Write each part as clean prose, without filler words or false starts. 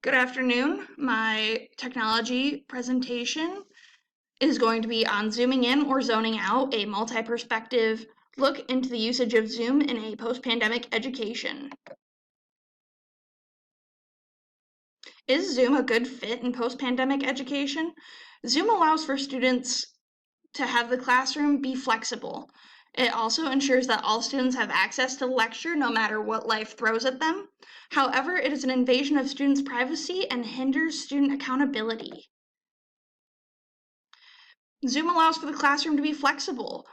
Good afternoon. My technology presentation is going to be on zooming in or zoning out, a multi-perspective look into the usage of Zoom in a post-pandemic education. Is Zoom a good fit in post-pandemic education? Zoom allows for students to have the classroom be flexible. It also ensures that all students have access to the lecture no matter what life throws at them. However, it is an invasion of students' privacy and hinders student accountability. Zoom allows for the classroom to be flexible.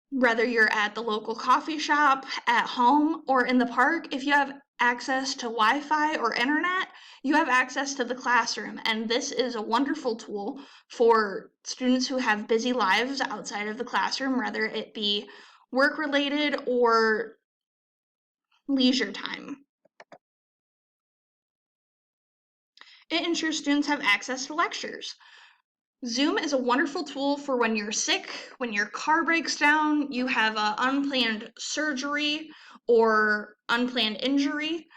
Whether you're at the local coffee shop, at home, or in the park, if you have access to Wi-Fi or internet, you have access to the classroom. And this is a wonderful tool for students who have busy lives outside of the classroom, whether it be work-related or leisure time. It ensures students have access to lectures. Zoom is a wonderful tool for when you're sick, when your car breaks down, you have an unplanned surgery or unplanned injury.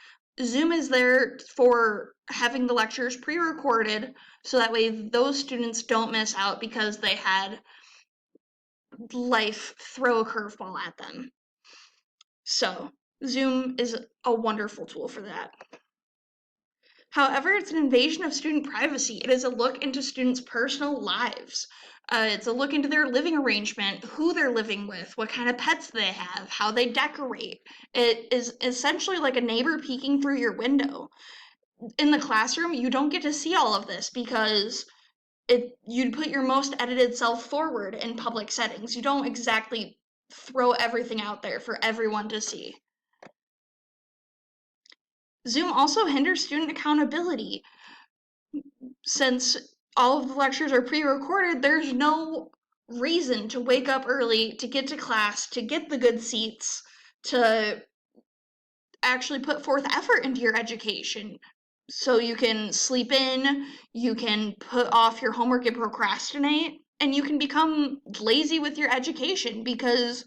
Zoom is there for having the lectures pre-recorded so that way those students don't miss out because they had life throw a curveball at them. So Zoom is a wonderful tool for that. However, it's an invasion of student privacy. It is a look into students' personal lives. It's a look into their living arrangement, who they're living with, what kind of pets they have, how they decorate. It is essentially like a neighbor peeking through your window. In the classroom, you don't get to see all of this because you'd put your most edited self forward in public settings. You don't exactly throw everything out there for everyone to see. Zoom also hinders student accountability. Since all of the lectures are pre-recorded, there's no reason to wake up early, to get to class, to get the good seats, to actually put forth effort into your education. So you can sleep in, you can put off your homework and procrastinate, and you can become lazy with your education because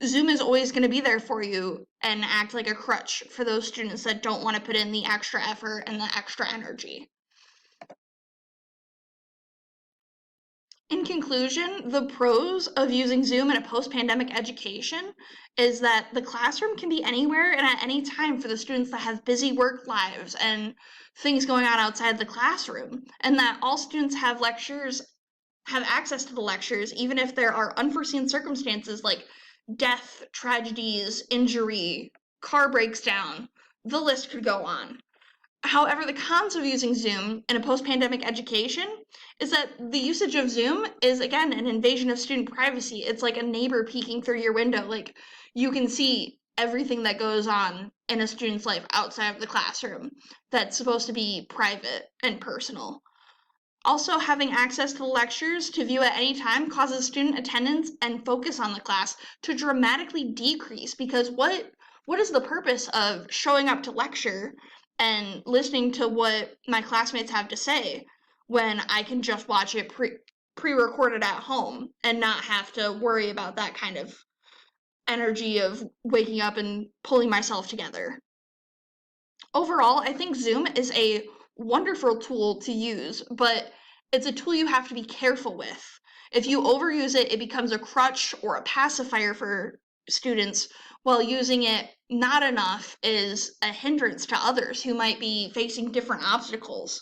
Zoom is always going to be there for you and act like a crutch for those students that don't want to put in the extra effort and the extra energy. In conclusion, the pros of using Zoom in a post-pandemic education is that the classroom can be anywhere and at any time for the students that have busy work lives and things going on outside the classroom, and that all students have access to the lectures, even if there are unforeseen circumstances like death, tragedies, injury, car breaks down. The list could go on. However, the cons of using Zoom in a post-pandemic education is that the usage of Zoom is, again, an invasion of student privacy. It's like a neighbor peeking through your window. Like, you can see everything that goes on in a student's life outside of the classroom that's supposed to be private and personal. Also, having access to the lectures to view at any time causes student attendance and focus on the class to dramatically decrease because what is the purpose of showing up to lecture and listening to what my classmates have to say when I can just watch it pre-recorded at home and not have to worry about that kind of energy of waking up and pulling myself together. Overall, I think Zoom is a wonderful tool to use, but it's a tool you have to be careful with. If you overuse it, it becomes a crutch or a pacifier for students, while using it not enough is a hindrance to others who might be facing different obstacles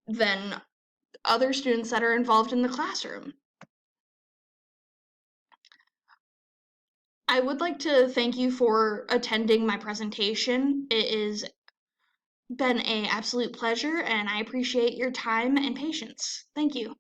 than other students that are involved in the classroom. I would like to thank you for attending my presentation. It has been an absolute pleasure, and I appreciate your time and patience. Thank you.